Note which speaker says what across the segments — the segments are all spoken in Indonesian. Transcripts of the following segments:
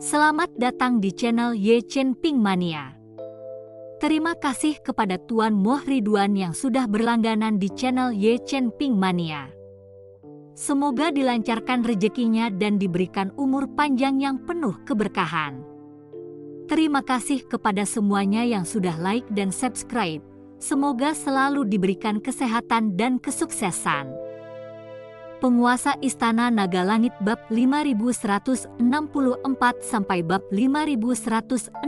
Speaker 1: Selamat datang di channel Ye Chen Ping Mania. Terima kasih kepada Tuan Moh Ridwan yang sudah berlangganan di channel Ye Chen Ping Mania. Semoga dilancarkan rezekinya dan diberikan umur panjang yang penuh keberkahan. Terima kasih kepada semuanya yang sudah like dan subscribe. Semoga selalu diberikan kesehatan dan kesuksesan. Penguasa Istana Naga Langit bab 5164 sampai bab 5166.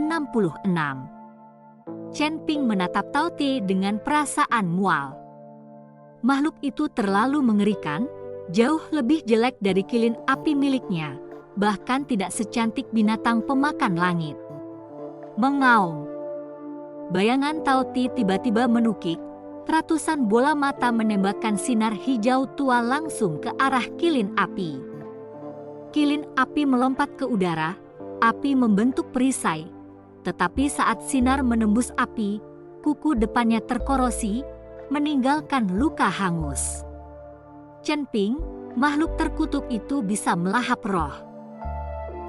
Speaker 1: Chen Ping menatap Tao Te dengan perasaan mual. Makhluk itu terlalu mengerikan, jauh lebih jelek dari kilin api miliknya, bahkan tidak secantik binatang pemakan langit. Mengaum. Bayangan Tao Te tiba-tiba menukik. Ratusan bola mata menembakkan sinar hijau tua langsung ke arah kilin api. Kilin api melompat ke udara, api membentuk perisai. Tetapi saat sinar menembus api, kuku depannya terkorosi, meninggalkan luka hangus. Chen Ping, makhluk terkutuk itu bisa melahap roh.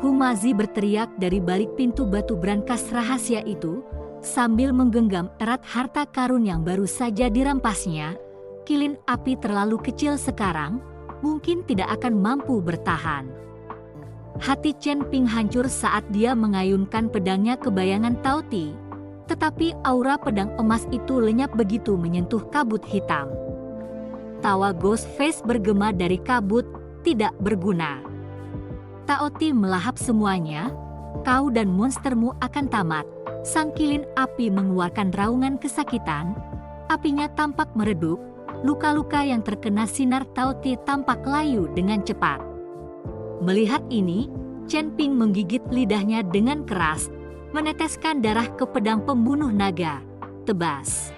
Speaker 1: Humazi berteriak dari balik pintu batu brankas rahasia itu, sambil menggenggam erat harta karun yang baru saja dirampasnya. Kilin api terlalu kecil sekarang, mungkin tidak akan mampu bertahan. Hati Chen Ping hancur saat dia mengayunkan pedangnya ke bayangan Tao Te, tetapi aura pedang emas itu lenyap begitu menyentuh kabut hitam. Tawa Ghost Face bergema dari kabut, tidak berguna. Tao Te melahap semuanya, kau dan monstermu akan tamat. Sang kilin api mengeluarkan raungan kesakitan, apinya tampak meredup, luka-luka yang terkena sinar Tao Te tampak layu dengan cepat. Melihat ini, Chen Ping menggigit lidahnya dengan keras, meneteskan darah ke pedang pembunuh naga, tebas.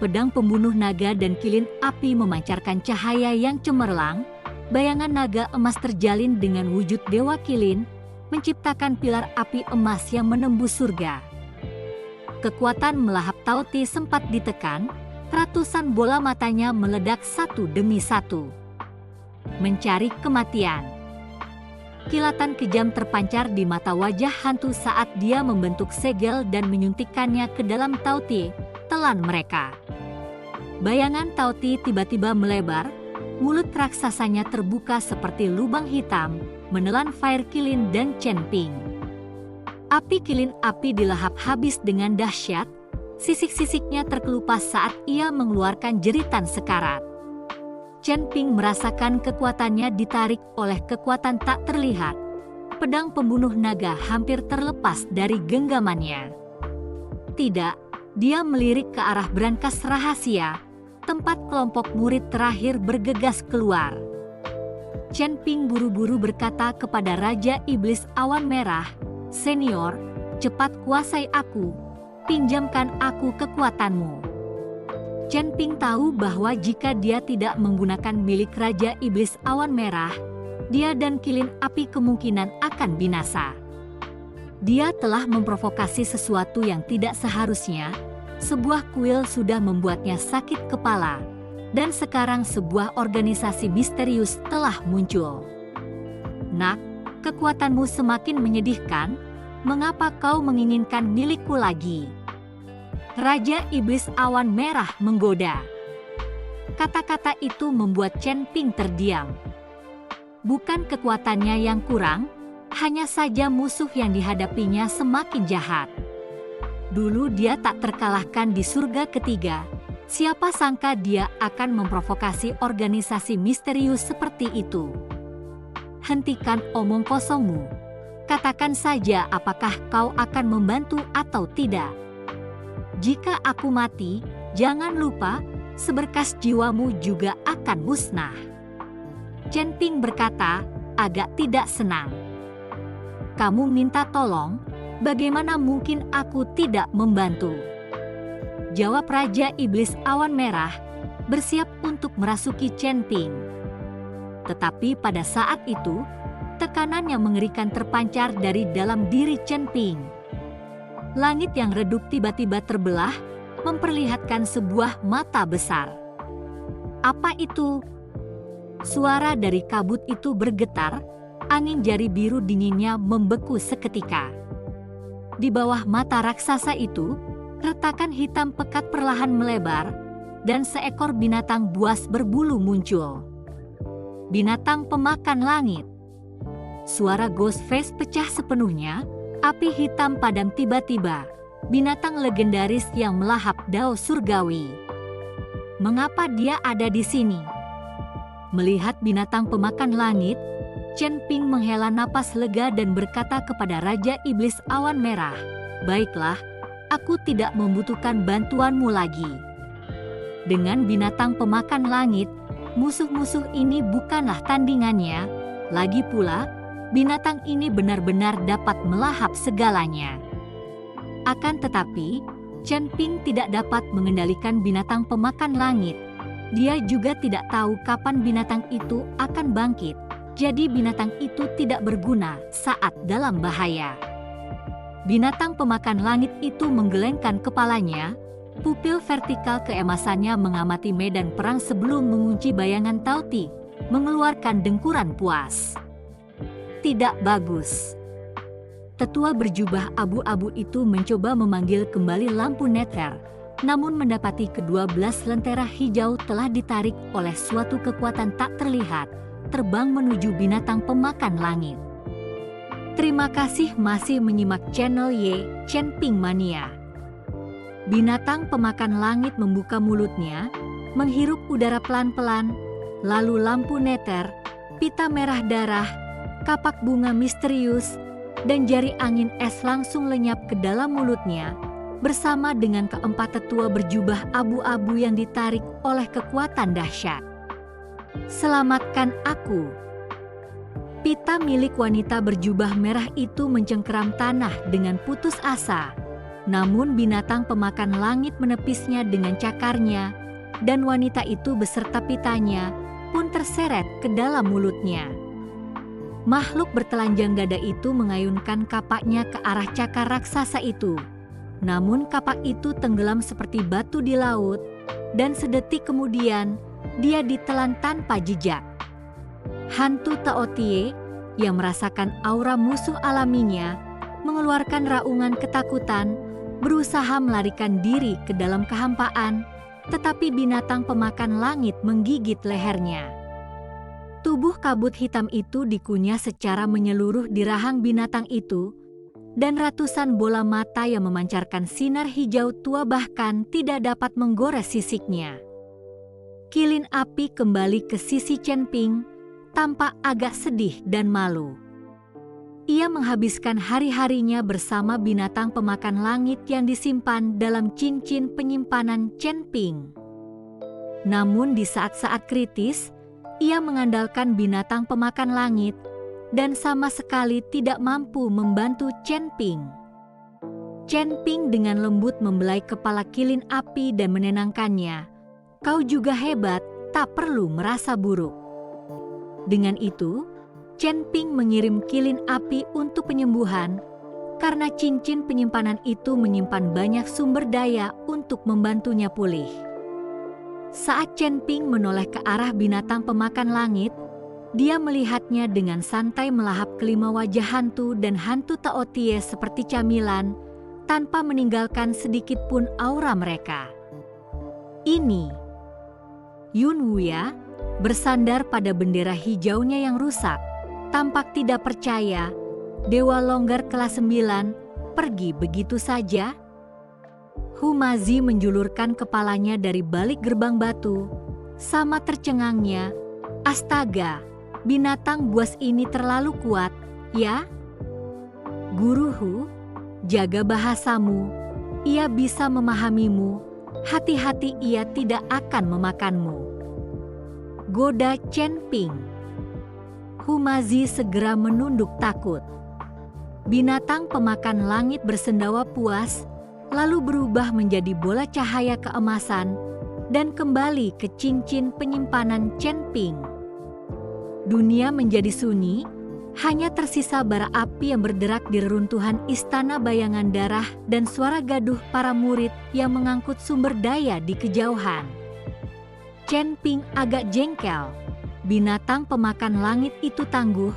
Speaker 1: Pedang pembunuh naga dan kilin api memancarkan cahaya yang cemerlang, bayangan naga emas terjalin dengan wujud dewa kilin, menciptakan pilar api emas yang menembus surga. Kekuatan melahap Tao Te sempat ditekan, ratusan bola matanya meledak satu demi satu. Mencari kematian. Kilatan kejam terpancar di mata wajah hantu saat dia membentuk segel dan menyuntikkannya ke dalam Tao Te, telan mereka. Bayangan Tao Te tiba-tiba melebar, mulut raksasanya terbuka seperti lubang hitam, menelan Fire Kilin dan Chen Ping. Api kilin api dilahap habis dengan dahsyat, sisik-sisiknya terkelupas saat ia mengeluarkan jeritan sekarat. Chen Ping merasakan kekuatannya ditarik oleh kekuatan tak terlihat. Pedang pembunuh naga hampir terlepas dari genggamannya. Tidak, dia melirik ke arah brankas rahasia, tempat kelompok murid terakhir bergegas keluar. Chen Ping buru-buru berkata kepada Raja Iblis Awan Merah, "Senior, cepat kuasai aku, pinjamkan aku kekuatanmu." Chen Ping tahu bahwa jika dia tidak menggunakan milik Raja Iblis Awan Merah, dia dan kilin api kemungkinan akan binasa. Dia telah memprovokasi sesuatu yang tidak seharusnya, sebuah kuil sudah membuatnya sakit kepala. Dan sekarang sebuah organisasi misterius telah muncul. Nak, kekuatanmu semakin menyedihkan, mengapa kau menginginkan milikku lagi? Raja Iblis Awan Merah menggoda. Kata-kata itu membuat Chen Ping terdiam. Bukan kekuatannya yang kurang, hanya saja musuh yang dihadapinya semakin jahat. Dulu dia tak terkalahkan di surga ketiga. Siapa sangka dia akan memprovokasi organisasi misterius seperti itu. Hentikan omong kosongmu. Katakan saja apakah kau akan membantu atau tidak. Jika aku mati, jangan lupa, seberkas jiwamu juga akan musnah. Chen Ping berkata, agak tidak senang. Kamu minta tolong, bagaimana mungkin aku tidak membantu? Jawab Raja Iblis Awan Merah, bersiap untuk merasuki Chen Ping. Tetapi pada saat itu, tekanan yang mengerikan terpancar dari dalam diri Chen Ping. Langit yang redup tiba-tiba terbelah, memperlihatkan sebuah mata besar. Apa itu? Suara dari kabut itu bergetar, angin jari biru dinginnya membeku seketika. Di bawah mata raksasa itu, retakan hitam pekat perlahan melebar, dan seekor binatang buas berbulu muncul. Binatang pemakan langit. Suara Ghostface pecah sepenuhnya, api hitam padam tiba-tiba, binatang legendaris yang melahap dao surgawi. Mengapa dia ada di sini? Melihat binatang pemakan langit, Chen Ping menghela napas lega dan berkata kepada Raja Iblis Awan Merah, "Baiklah, aku tidak membutuhkan bantuanmu lagi." Dengan binatang pemakan langit, musuh-musuh ini bukanlah tandingannya. Lagi pula, binatang ini benar-benar dapat melahap segalanya. Akan tetapi, Chen Ping tidak dapat mengendalikan binatang pemakan langit. Dia juga tidak tahu kapan binatang itu akan bangkit, jadi binatang itu tidak berguna saat dalam bahaya. Binatang pemakan langit itu menggelengkan kepalanya, pupil vertikal keemasannya mengamati medan perang sebelum mengunci bayangan Tauti, mengeluarkan dengkuran puas. Tidak bagus. Tetua berjubah abu-abu itu mencoba memanggil kembali lampu neter, namun mendapati ke-12 lentera hijau telah ditarik oleh suatu kekuatan tak terlihat, terbang menuju binatang pemakan langit. Terima kasih masih menyimak channel Chen Ping Mania. Binatang pemakan langit membuka mulutnya, menghirup udara pelan-pelan, lalu lampu neter, pita merah darah, kapak bunga misterius, dan jari angin es langsung lenyap ke dalam mulutnya, bersama dengan keempat tetua berjubah abu-abu yang ditarik oleh kekuatan dahsyat. Selamatkan aku. Pita milik wanita berjubah merah itu mencengkeram tanah dengan putus asa. Namun binatang pemakan langit menepisnya dengan cakarnya, dan wanita itu beserta pitanya pun terseret ke dalam mulutnya. Makhluk bertelanjang dada itu mengayunkan kapaknya ke arah cakar raksasa itu. Namun kapak itu tenggelam seperti batu di laut, dan sedetik kemudian dia ditelan tanpa jejak. Hantu Taotie yang merasakan aura musuh alaminya mengeluarkan raungan ketakutan, berusaha melarikan diri ke dalam kehampaan, tetapi binatang pemakan langit menggigit lehernya. Tubuh kabut hitam itu dikunyah secara menyeluruh di rahang binatang itu, dan ratusan bola mata yang memancarkan sinar hijau tua bahkan tidak dapat menggores sisiknya. Kilin api kembali ke sisi Chen Ping, tampak agak sedih dan malu. Ia menghabiskan hari-harinya bersama binatang pemakan langit yang disimpan dalam cincin penyimpanan Chen Ping. Namun di saat-saat kritis, ia mengandalkan binatang pemakan langit dan sama sekali tidak mampu membantu Chen Ping. Chen Ping dengan lembut membelai kepala kilin api dan menenangkannya. "Kau juga hebat, tak perlu merasa buruk." Dengan itu, Chen Ping mengirim kilin api untuk penyembuhan, karena cincin penyimpanan itu menyimpan banyak sumber daya untuk membantunya pulih. Saat Chen Ping menoleh ke arah binatang pemakan langit, dia melihatnya dengan santai melahap kelima wajah hantu dan hantu Taotie seperti camilan, tanpa meninggalkan sedikit pun aura mereka. Ini Yun Wuya bersandar pada bendera hijaunya yang rusak, tampak tidak percaya. Dewa longgar kelas 9 pergi begitu saja? Humazi menjulurkan kepalanya dari balik gerbang batu, sama tercengangnya. "Astaga, binatang buas ini terlalu kuat, ya? Guru Hu, jaga bahasamu, ia bisa memahamimu, hati-hati ia tidak akan memakanmu." Goda Chen Ping. Humazi segera menunduk takut. Binatang pemakan langit bersendawa puas, lalu berubah menjadi bola cahaya keemasan dan kembali ke cincin penyimpanan Chen Ping. Dunia menjadi sunyi, hanya tersisa bara api yang berderak di reruntuhan istana bayangan darah dan suara gaduh para murid yang mengangkut sumber daya di kejauhan. Chen Ping agak jengkel. Binatang pemakan langit itu tangguh,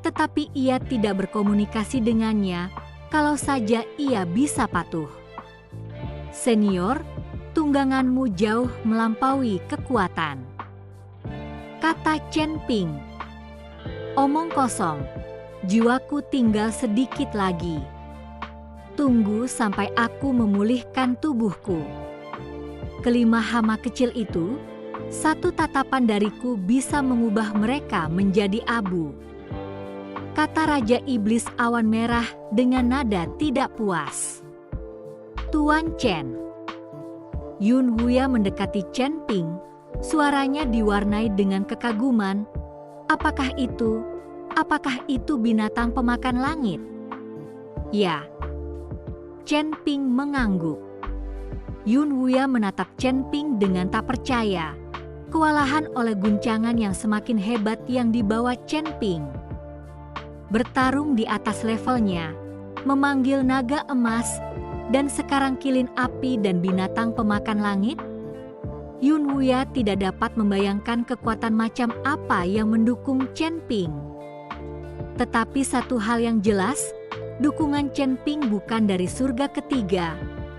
Speaker 1: tetapi ia tidak berkomunikasi dengannya kalau saja ia bisa patuh. Senior, tungganganmu jauh melampaui kekuatan, kata Chen Ping. Omong kosong, jiwaku tinggal sedikit lagi. Tunggu sampai aku memulihkan tubuhku. Kelima hama kecil itu, satu tatapan dariku bisa mengubah mereka menjadi abu, kata Raja Iblis Awan Merah dengan nada tidak puas. Tuan Chen. Yun Huya mendekati Chen Ping, suaranya diwarnai dengan kekaguman. Apakah itu binatang pemakan langit? Ya. Chen Ping mengangguk. Yun Huya menatap Chen Ping dengan tak percaya, kewalahan oleh guncangan yang semakin hebat yang dibawa Chen Ping. Bertarung di atas levelnya, memanggil naga emas, dan sekarang kilin api dan binatang pemakan langit? Yun Huya tidak dapat membayangkan kekuatan macam apa yang mendukung Chen Ping. Tetapi satu hal yang jelas, dukungan Chen Ping bukan dari surga ketiga,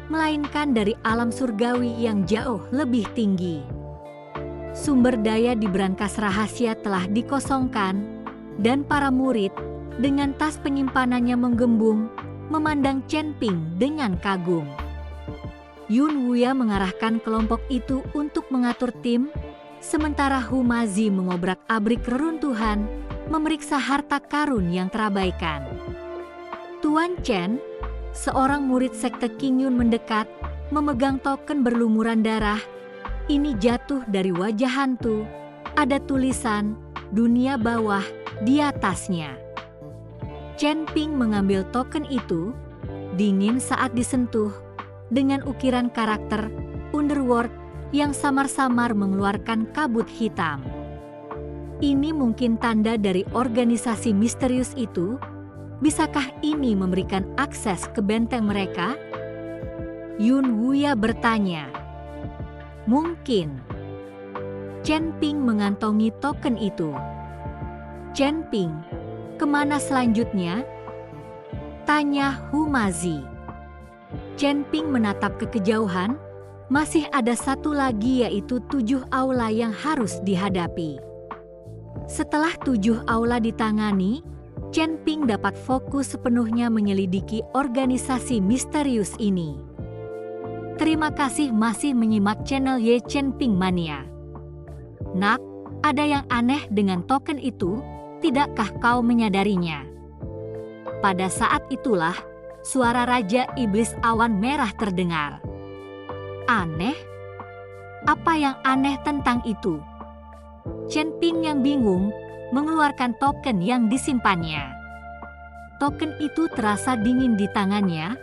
Speaker 1: melainkan dari alam surgawi yang jauh lebih tinggi. Sumber daya di brankas rahasia telah dikosongkan, dan para murid dengan tas penyimpanannya menggembung, memandang Chen Ping dengan kagum. Yun Huya mengarahkan kelompok itu untuk mengatur tim, sementara Humazi mengobrak-abrik reruntuhan, memeriksa harta karun yang terabaikan. Tuan Chen, seorang murid sekte Qing Yun mendekat, memegang token berlumuran darah. Ini jatuh dari wajah hantu, ada tulisan dunia bawah di atasnya. Chen Ping mengambil token itu, dingin saat disentuh, dengan ukiran karakter Underworld yang samar-samar mengeluarkan kabut hitam. Ini mungkin tanda dari organisasi misterius itu. Bisakah ini memberikan akses ke benteng mereka? Yun Huya bertanya. Mungkin. Chen Ping mengantongi token itu. Chen Ping, kemana selanjutnya? Tanya Humazi. Chen Ping menatap ke kejauhan, masih ada satu lagi yaitu 7 aula yang harus dihadapi. Setelah 7 aula ditangani, Chen Ping dapat fokus sepenuhnya menyelidiki organisasi misterius ini. Terima kasih masih menyimak channel Ye Chen Ping Mania. Nak, ada yang aneh dengan token itu, tidakkah kau menyadarinya? Pada saat itulah, suara Raja Iblis Awan Merah terdengar. Aneh? Apa yang aneh tentang itu? Chen Ping yang bingung, mengeluarkan token yang disimpannya. Token itu terasa dingin di tangannya,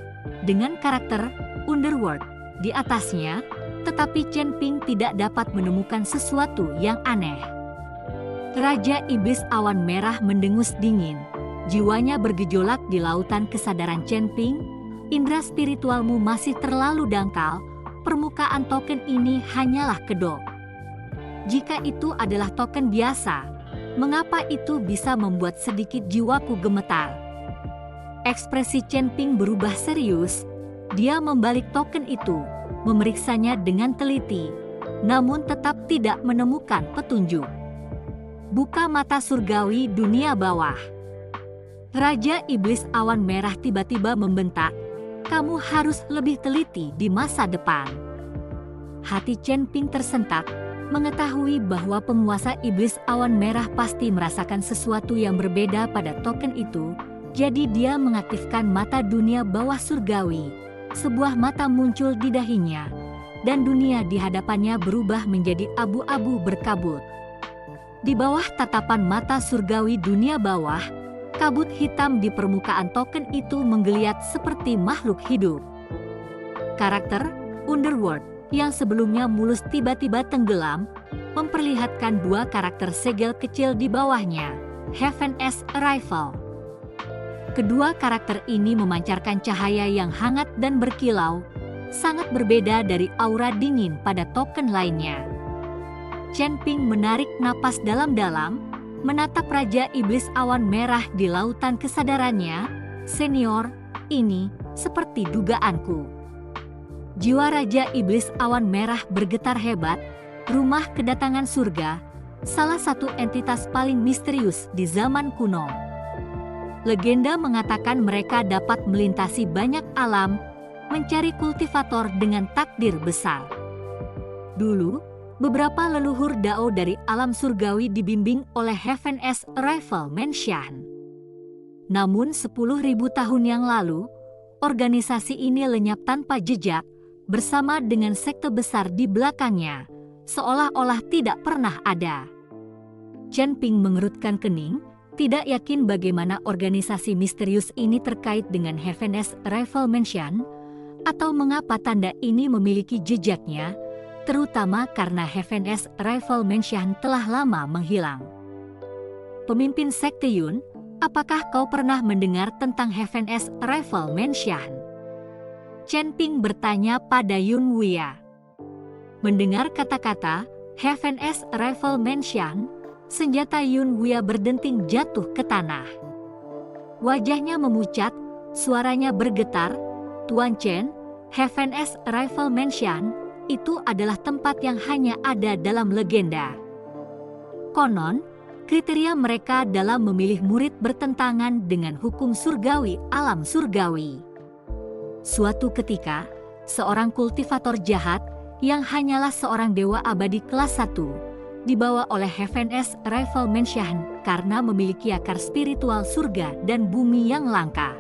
Speaker 1: dengan karakter Underworld di atasnya, tetapi Chen Ping tidak dapat menemukan sesuatu yang aneh. Raja Iblis Awan Merah mendengus dingin, jiwanya bergejolak di lautan kesadaran Chen Ping. Indra spiritualmu masih terlalu dangkal, permukaan token ini hanyalah kedok. Jika itu adalah token biasa, mengapa itu bisa membuat sedikit jiwaku gemetar? Ekspresi Chen Ping berubah serius. Dia membalik token itu, memeriksanya dengan teliti, namun tetap tidak menemukan petunjuk. Buka mata surgawi dunia bawah. Raja Iblis Awan Merah tiba-tiba membentak, kamu harus lebih teliti di masa depan. Hati Chen Ping tersentak, mengetahui bahwa penguasa Iblis Awan Merah pasti merasakan sesuatu yang berbeda pada token itu, jadi dia mengaktifkan mata dunia bawah surgawi. Sebuah mata muncul di dahinya, dan dunia di hadapannya berubah menjadi abu-abu berkabut. Di bawah tatapan mata surgawi dunia bawah, kabut hitam di permukaan token itu menggeliat seperti makhluk hidup. Karakter Underworld yang sebelumnya mulus tiba-tiba tenggelam, memperlihatkan 2 karakter segel kecil di bawahnya, Heaven's Arrival. Kedua karakter ini memancarkan cahaya yang hangat dan berkilau, sangat berbeda dari aura dingin pada token lainnya. Chen Ping menarik napas dalam-dalam, menatap Raja Iblis Awan Merah di lautan kesadarannya. Senior, ini seperti dugaanku. Jiwa Raja Iblis Awan Merah bergetar hebat. Rumah kedatangan surga, salah satu entitas paling misterius di zaman kuno. Legenda mengatakan mereka dapat melintasi banyak alam, mencari kultivator dengan takdir besar. Dulu, beberapa leluhur Dao dari alam surgawi dibimbing oleh Heaven's Arrival Mansion. Namun 10.000 tahun yang lalu, organisasi ini lenyap tanpa jejak, bersama dengan sekte besar di belakangnya, seolah-olah tidak pernah ada. Chen Ping mengerutkan kening, tidak yakin bagaimana organisasi misterius ini terkait dengan Heaven's Arrival Mansion, atau mengapa tanda ini memiliki jejaknya, terutama karena Heaven's Arrival Mansion telah lama menghilang. Pemimpin sekte Yun, apakah kau pernah mendengar tentang Heaven's Arrival Mansion? Chen Ping bertanya pada Yun Wuya. Mendengar kata-kata Heaven's Arrival Mansion, senjata Yun Wuya berdenting jatuh ke tanah. Wajahnya memucat, suaranya bergetar. Tuan Chen, Heaven's Arrival Mansion itu adalah tempat yang hanya ada dalam legenda. Konon, kriteria mereka dalam memilih murid bertentangan dengan hukum surgawi alam surgawi. Suatu ketika, seorang kultivator jahat yang hanyalah seorang dewa abadi kelas 1, dibawa oleh Heaven's Arrival Mansion karena memiliki akar spiritual surga dan bumi yang langka.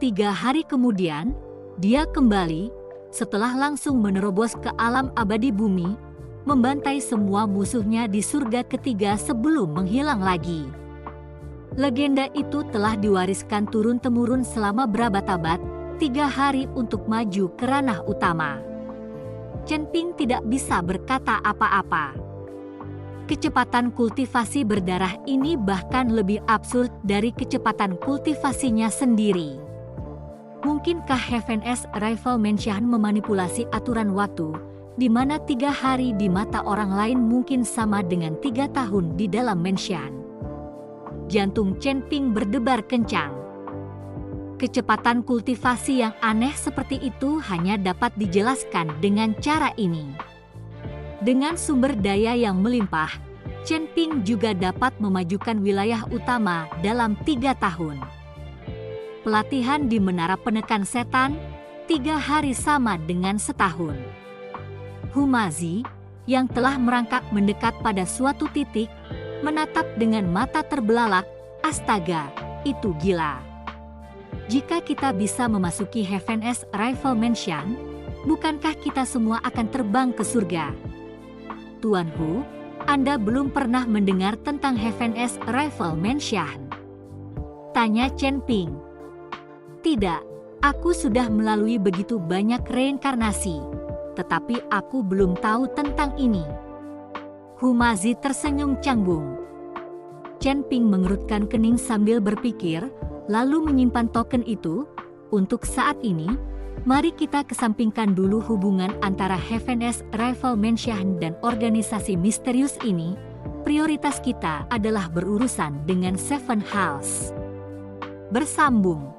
Speaker 1: 3 hari kemudian, dia kembali, setelah langsung menerobos ke alam abadi bumi, membantai semua musuhnya di surga ketiga sebelum menghilang lagi. Legenda itu telah diwariskan turun-temurun selama berabad-abad, 3 hari untuk maju ke ranah utama. Chen Ping tidak bisa berkata apa-apa. Kecepatan kultivasi berdarah ini bahkan lebih absurd dari kecepatan kultivasinya sendiri. Mungkinkah Heaven's Arrival Mansion memanipulasi aturan waktu, di mana 3 hari di mata orang lain mungkin sama dengan 3 tahun di dalam mansion? Jantung Chen Ping berdebar kencang. Kecepatan kultivasi yang aneh seperti itu hanya dapat dijelaskan dengan cara ini. Dengan sumber daya yang melimpah, Chen Ping juga dapat memajukan wilayah utama dalam 3 tahun. Pelatihan di Menara Penekan Setan, 3 hari sama dengan setahun. Humazi, yang telah merangkak mendekat pada suatu titik, menatap dengan mata terbelalak. Astaga, itu gila. Jika kita bisa memasuki Heaven's Arrival Mansion, bukankah kita semua akan terbang ke surga? Tuan Hu, Anda belum pernah mendengar tentang Heaven's Arrival Mansion? Tanya Chen Ping. Tidak, aku sudah melalui begitu banyak reinkarnasi, tetapi aku belum tahu tentang ini. Humazi tersenyum canggung. Chen Ping mengerutkan kening sambil berpikir, lalu menyimpan token itu. Untuk saat ini, mari kita kesampingkan dulu hubungan antara Heaven's Arrival Mansion dan organisasi misterius ini. Prioritas kita adalah berurusan dengan Seven Hells. Bersambung.